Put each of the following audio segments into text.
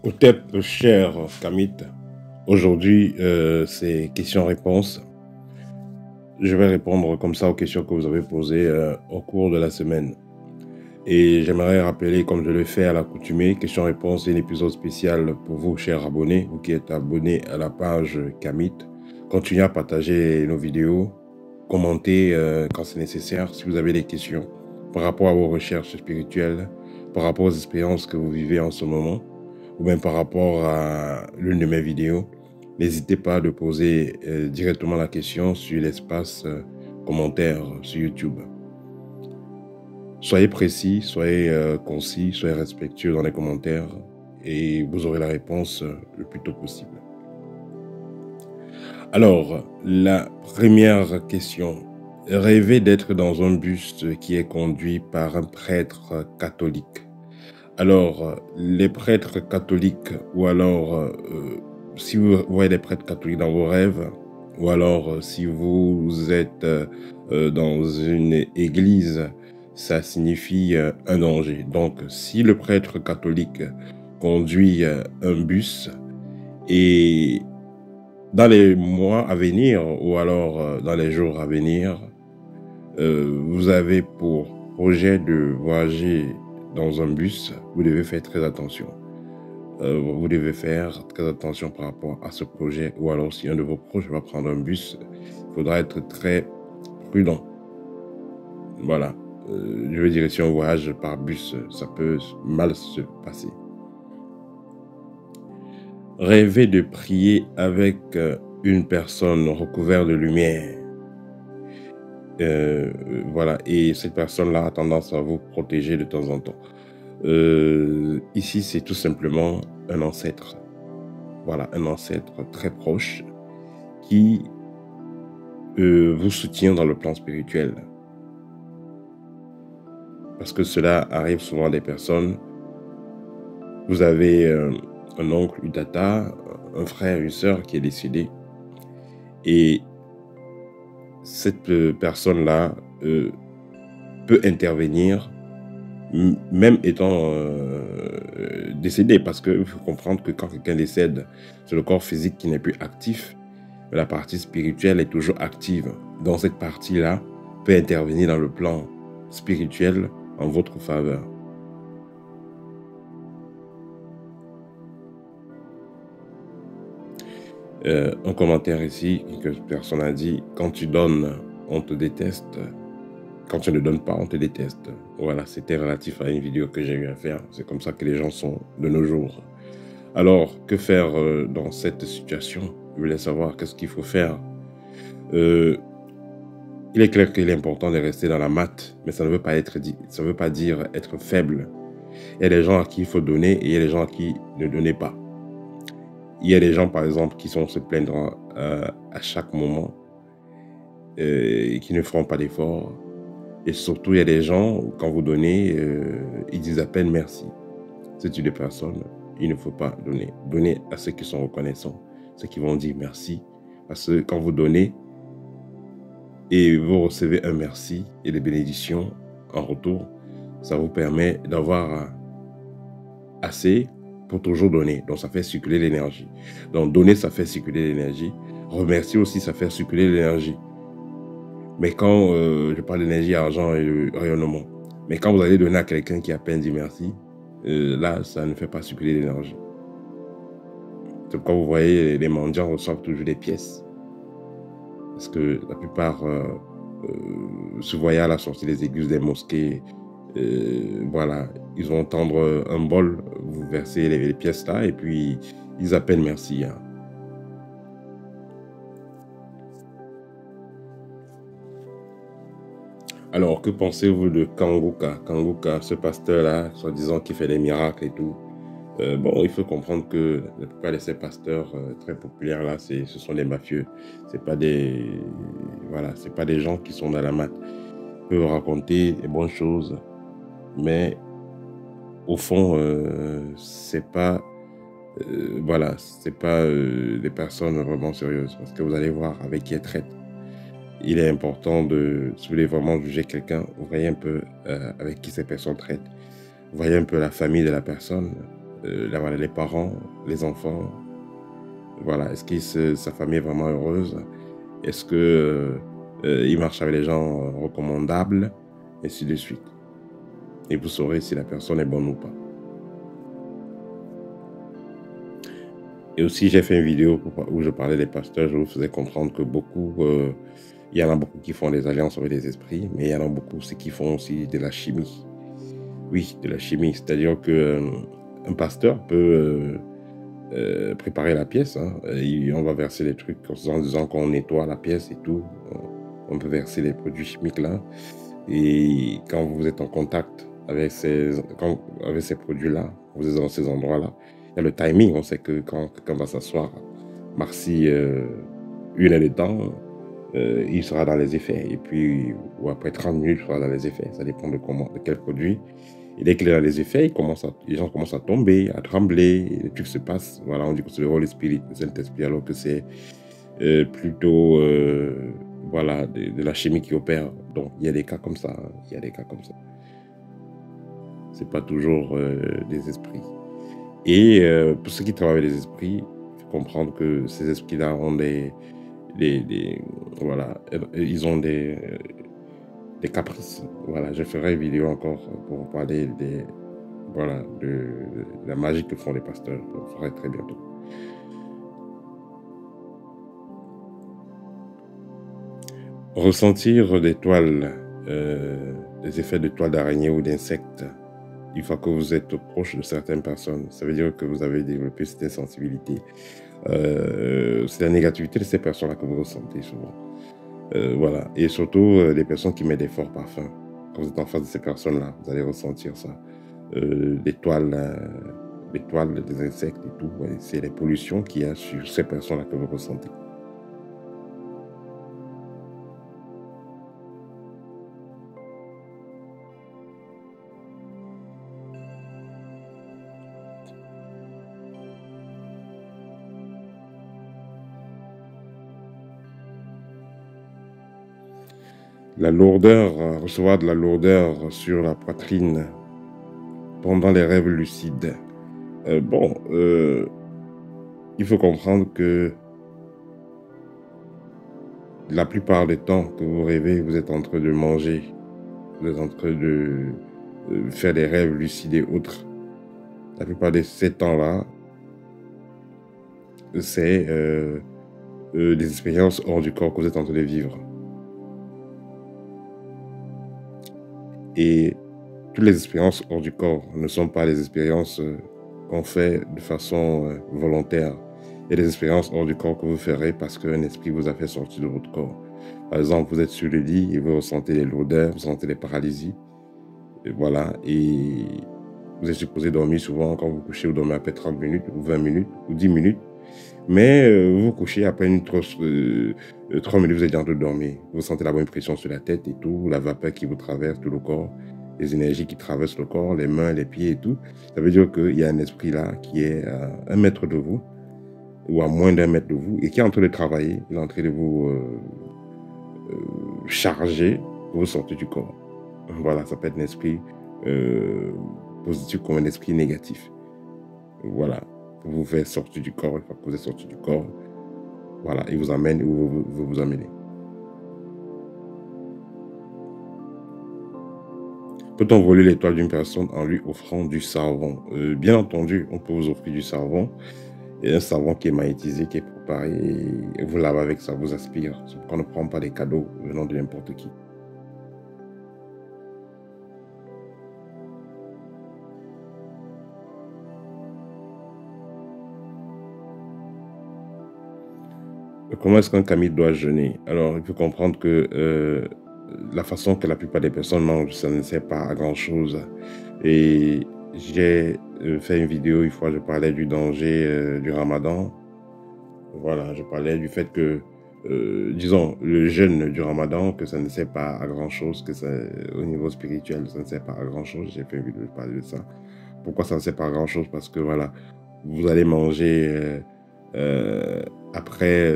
Otep, cher Kamit, aujourd'hui c'est questions-réponses. Je vais répondre comme ça aux questions que vous avez posées au cours de la semaine. Et j'aimerais rappeler, comme je le fais à l'accoutumée, questions-réponses est un épisode spécial pour vous, chers abonnés, vous qui êtes abonnés à la page Kamit. Continuez à partager nos vidéos, commentez quand c'est nécessaire si vous avez des questions par rapport à vos recherches spirituelles, par rapport aux expériences que vous vivez en ce moment, ou bien par rapport à l'une de mes vidéos. N'hésitez pas à poser directement la question sur l'espace commentaire sur YouTube. Soyez précis, soyez concis, soyez respectueux dans les commentaires et vous aurez la réponse le plus tôt possible. Alors, la première question. Rêver d'être dans un bus qui est conduit par un prêtre catholique. Alors, les prêtres catholiques, ou alors, si vous voyez des prêtres catholiques dans vos rêves, ou alors si vous êtes dans une église, ça signifie un danger. Donc, si le prêtre catholique conduit un bus et dans les mois à venir, ou alors dans les jours à venir, vous avez pour projet de voyager dans un bus, vous devez faire très attention. Vous devez faire très attention par rapport à ce projet, ou alors si un de vos proches va prendre un bus, il faudra être très prudent. Voilà. Je veux dire, si on voyage par bus, ça peut mal se passer. Rêver de prier avec une personne recouverte de lumière. Voilà, et cette personne-là a tendance à vous protéger de temps en temps. Ici, c'est tout simplement un ancêtre. Voilà, un ancêtre très proche qui vous soutient dans le plan spirituel. Parce que cela arrive souvent à des personnes. Vous avez un oncle, une tata, un frère, une sœur qui est décédé. Et cette personne-là peut intervenir même étant décédé, parce qu'il faut comprendre que quand quelqu'un décède, c'est le corps physique qui n'est plus actif, mais la partie spirituelle est toujours active. Donc cette partie-là peut intervenir dans le plan spirituel en votre faveur. Un commentaire ici que personne a dit: quand tu donnes, on te déteste. Quand tu ne donnes pas, on te déteste. Voilà, c'était relatif à une vidéo que j'ai eu à faire. C'est comme ça que les gens sont de nos jours. Alors, que faire dans cette situation? Je voulais savoir qu'est-ce qu'il faut faire. Il est clair qu'il est important de rester dans la maths, mais ça ne veut pas dire être faible. Il y a des gens à qui il faut donner et il y a des gens à qui ne donnez pas. Il y a des gens, par exemple, qui sont se plaindre à chaque moment et qui ne feront pas d'efforts. Et surtout, il y a des gens, quand vous donnez, ils disent à peine merci. Ce type de personnes, il ne faut pas donner. Donnez à ceux qui sont reconnaissants, ceux qui vont dire merci. Parce que quand vous donnez et vous recevez un merci et des bénédictions en retour, ça vous permet d'avoir assez pour toujours donner. Donc, ça fait circuler l'énergie. Donc, donner, ça fait circuler l'énergie. Remercier aussi, ça fait circuler l'énergie. Mais quand je parle d'énergie, argent et de rayonnement, mais quand vous allez donner à quelqu'un qui a à peine dit merci, là, ça ne fait pas circuler l'énergie. C'est pourquoi vous voyez, les mendiants reçoivent toujours des pièces. Parce que la plupart se voyaient à la sortie des églises, des mosquées, voilà, ils vont tendre un bol, vous versez les pièces là, et puis ils appellent merci. Hein. Alors, que pensez-vous de Kanguka? Kanguka, ce pasteur-là, soi-disant qui fait des miracles et tout. Bon, il faut comprendre que la plupart de ces pasteurs très populaires là, ce sont des mafieux. C'est pas des, voilà, c'est pas des gens qui sont dans la maths. Ils peuvent raconter des bonnes choses, mais au fond, c'est pas, voilà, c'est pas des personnes vraiment sérieuses. Parce que vous allez voir avec qui elles traitent. Il est important de, si vous voulez vraiment juger quelqu'un, vous voyez un peu avec qui ces personnes traitent. Vous voyez un peu la famille de la personne. voilà, les parents, les enfants. Voilà, est-ce que sa famille est vraiment heureuse? Est-ce que il marche avec les gens recommandables? Et ainsi de suite. Et vous saurez si la personne est bonne ou pas. Et aussi, j'ai fait une vidéo où je parlais des pasteurs. Je vous faisais comprendre que il y en a beaucoup qui font des alliances avec les esprits, mais il y en a beaucoup aussi qui font aussi de la chimie. Oui, de la chimie. C'est-à-dire que un pasteur peut préparer la pièce. Hein. Et on va verser des trucs en disant qu'on nettoie la pièce et tout. On peut verser les produits chimiques là. Et quand vous êtes en contact avec avec ces produits-là, vous êtes dans ces endroits-là, il y a le timing. On sait que quand quelqu'un va s'asseoir, Marcy, 1 heure de temps, il sera dans les effets. Et puis, ou après 30 minutes, il sera dans les effets. Ça dépend de quel produit. Et dès qu'il est dans les effets, les gens commencent à tomber, à trembler, et les trucs se passent. Voilà, on dit que c'est le Holy Spirit, le Saint-Esprit, alors que c'est plutôt voilà, de la chimie qui opère. Donc, il y a des cas comme ça. Hein. Il y a des cas comme ça. C'est pas toujours des esprits. Et pour ceux qui travaillent avec les esprits, il faut comprendre que ces esprits-là ont voilà, ils ont des caprices. Voilà, je ferai une vidéo encore pour vous parler voilà, de la magie que font les pasteurs. Je le ferai très bientôt. Ressentir des toiles, des effets de toiles d'araignée ou d'insectes, une fois que vous êtes proche de certaines personnes, ça veut dire que vous avez développé cette sensibilité. C'est la négativité de ces personnes-là que vous ressentez souvent. Voilà. Et surtout, les personnes qui mettent des forts parfums. Quand vous êtes en face de ces personnes-là, vous allez ressentir ça. Des toiles, des insectes et tout. Ouais, c'est les pollutions qu'il y a sur ces personnes-là que vous ressentez. La lourdeur, recevoir de la lourdeur sur la poitrine pendant les rêves lucides. Bon, il faut comprendre que la plupart des temps que vous rêvez, vous êtes en train de manger, vous êtes en train de faire des rêves lucides et autres. La plupart de ces temps-là, c'est des expériences hors du corps que vous êtes en train de vivre. Et toutes les expériences hors du corps ne sont pas des expériences qu'on fait de façon volontaire. Il y a des expériences hors du corps que vous ferez parce qu'un esprit vous a fait sortir de votre corps. Par exemple, vous êtes sur le lit et vous ressentez les lourdeurs, vous sentez les paralysies. Et voilà. Et vous êtes supposé dormir souvent. Quand vous couchez, vous dormez après 30 minutes, ou 20 minutes, ou 10 minutes. Mais vous vous couchez après 3 minutes, vous êtes en train de dormir. Vous sentez la bonne pression sur la tête et tout, la vapeur qui vous traverse tout le corps, les énergies qui traversent le corps, les mains, les pieds et tout. Ça veut dire qu'il y a un esprit là qui est à 1 mètre de vous, ou à moins d'1 mètre de vous, et qui est en train de travailler, il est en train de vous charger pour vous sortir du corps. Voilà, ça peut être un esprit positif comme un esprit négatif. Voilà, vous fait sortir du corps, une fois que vous êtes sorti du corps, voilà, il vous amène où vous vous amenez. Peut-on voler l'étoile d'une personne en lui offrant du savon? Bien entendu, on peut vous offrir du savon, et un savon qui est magnétisé, qui est préparé, et vous lavez avec ça, vous aspire. C'est pourquoi on ne prend pas des cadeaux venant de n'importe qui. Comment est-ce qu'un kami doit jeûner? Alors, il faut comprendre que la façon que la plupart des personnes mangent, ça ne sert pas à grand-chose. Et j'ai fait une vidéo, une fois, je parlais du danger du ramadan. Voilà, je parlais du fait que, disons, le jeûne du ramadan, que ça ne sert pas à grand-chose, que ça, au niveau spirituel, ça ne sert pas à grand-chose. J'ai fait une vidéo, je parlais de ça. Pourquoi ça ne sert pas à grand-chose? Parce que, voilà, vous allez manger euh, après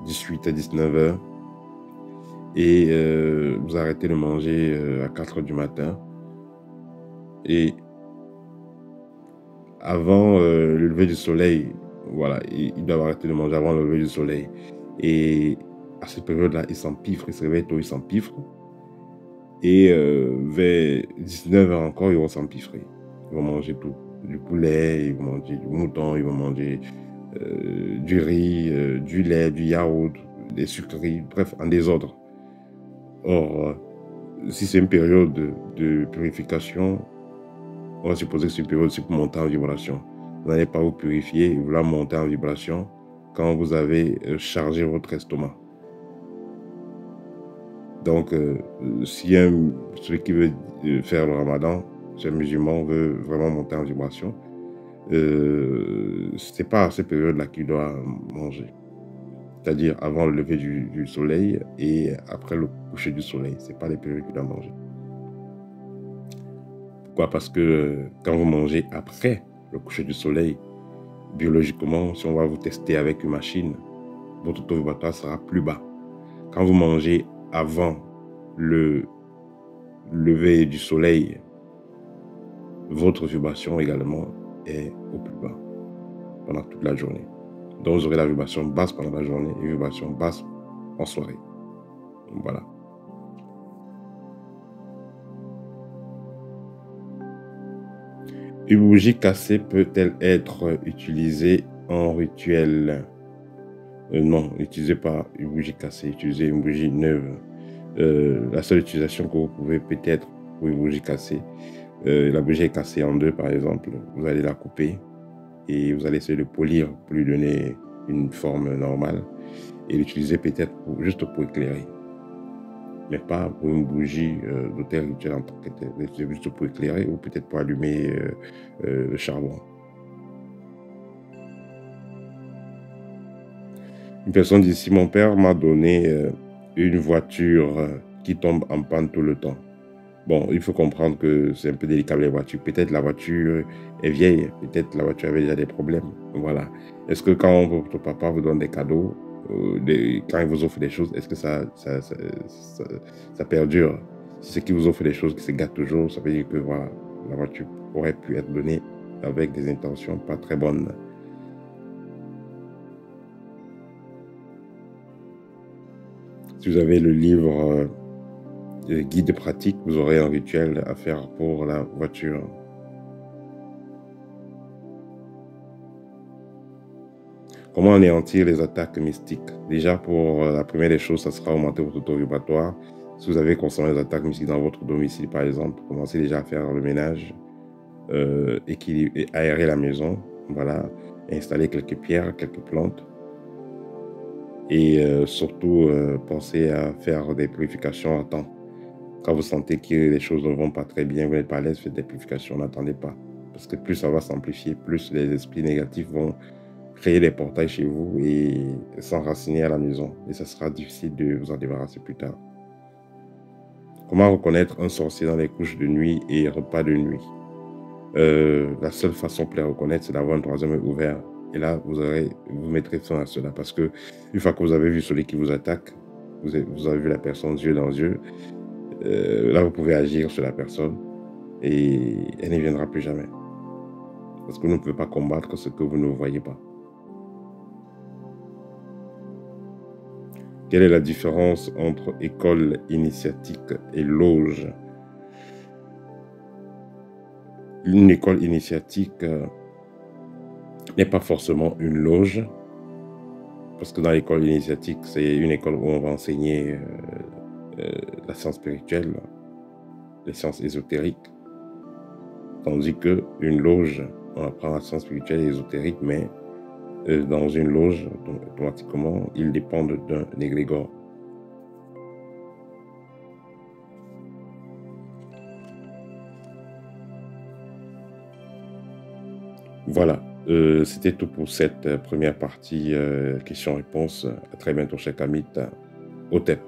18 à 19 heures et vous arrêtez de manger à 4 heures du matin. Et avant le lever du soleil, voilà, ils doivent arrêter de manger avant le lever du soleil. Et à cette période-là, ils s'empiffrent, ils se réveillent tôt, ils s'empiffrent. Et vers 19h encore, ils vont s'empiffrer. Ils vont manger tout. Du poulet, ils vont manger du mouton, ils vont manger du riz, du lait, du yaourt, des sucreries, bref, en désordre. Or, si c'est une période de purification, on va supposer que c'est une période aussi pour monter en vibration. Vous n'allez pas vous purifier et vouloir monter en vibration quand vous avez chargé votre estomac. Donc, si celui qui veut faire le ramadan, si un musulman veut vraiment monter en vibration, ce n'est pas à cette période-là qu'il doit manger. C'est-à-dire avant le lever du soleil et après le coucher du soleil. Ce n'est pas les périodes qu'il doit manger. Pourquoi? Parce que quand vous mangez après le coucher du soleil, biologiquement, si on va vous tester avec une machine, votre taux vibratoire sera plus bas. Quand vous mangez avant le lever du soleil, votre vibration également est au plus bas pendant toute la journée. Donc vous aurez la vibration basse pendant la journée et vibration basse en soirée. Voilà. Une bougie cassée peut-elle être utilisée en rituel? Non, n'utilisez pas une bougie cassée, utilisez une bougie neuve. La seule utilisation que vous pouvez peut-être pour une bougie cassée, la bougie est cassée en deux par exemple, vous allez la couper et vous allez essayer de polir pour lui donner une forme normale et l'utiliser peut-être juste pour éclairer, mais pas pour une bougie d'hôtel rituel en tant que tel, juste pour éclairer ou peut-être pour allumer le charbon. Une personne dit, si mon père m'a donné une voiture qui tombe en panne tout le temps. Bon, il faut comprendre que c'est un peu délicat les voitures. Peut-être la voiture est vieille, peut-être la voiture avait déjà des problèmes. Voilà. Est-ce que quand votre papa vous donne des cadeaux, quand il vous offre des choses, est-ce que ça perdure? Si c'est qu'il vous offre des choses qui se gâtent toujours, ça veut dire que voilà, la voiture aurait pu être donnée avec des intentions pas très bonnes. Si vous avez le livre guide pratique, vous aurez un rituel à faire pour la voiture. Comment anéantir les attaques mystiques? Déjà, pour la première des choses, ça sera augmenter votre taux vibratoire. Si vous avez constamment les attaques mystiques dans votre domicile, par exemple, commencez déjà à faire le ménage, et aérer la maison, voilà, installer quelques pierres, quelques plantes. Et surtout, pensez à faire des purifications à temps. Quand vous sentez que les choses ne vont pas très bien, vous n'êtes pas à l'aise, faites des purifications, n'attendez pas. Parce que plus ça va s'amplifier, plus les esprits négatifs vont créer des portails chez vous et s'enraciner à la maison. Et ça sera difficile de vous en débarrasser plus tard. Comment reconnaître un sorcier dans les couches de nuit et repas de nuit? La seule façon pour les reconnaître, c'est d'avoir un troisième œil ouvert. Et là, vous mettrez fin à cela. Parce que une fois que vous avez vu celui qui vous attaque, vous avez vu la personne yeux dans yeux, là, vous pouvez agir sur la personne et elle ne viendra plus jamais. Parce que vous ne pouvez pas combattre ce que vous ne voyez pas. Quelle est la différence entre école initiatique et loge? Une école initiatique n'est pas forcément une loge, parce que dans l'école initiatique, c'est une école où on va enseigner la science spirituelle, les sciences ésotériques, tandis qu'une loge, on apprend la science spirituelle et ésotérique, mais dans une loge, automatiquement, ils dépendent d'un égrégore. Voilà, c'était tout pour cette première partie questions-réponses. À très bientôt, cher Kamit, au TEP.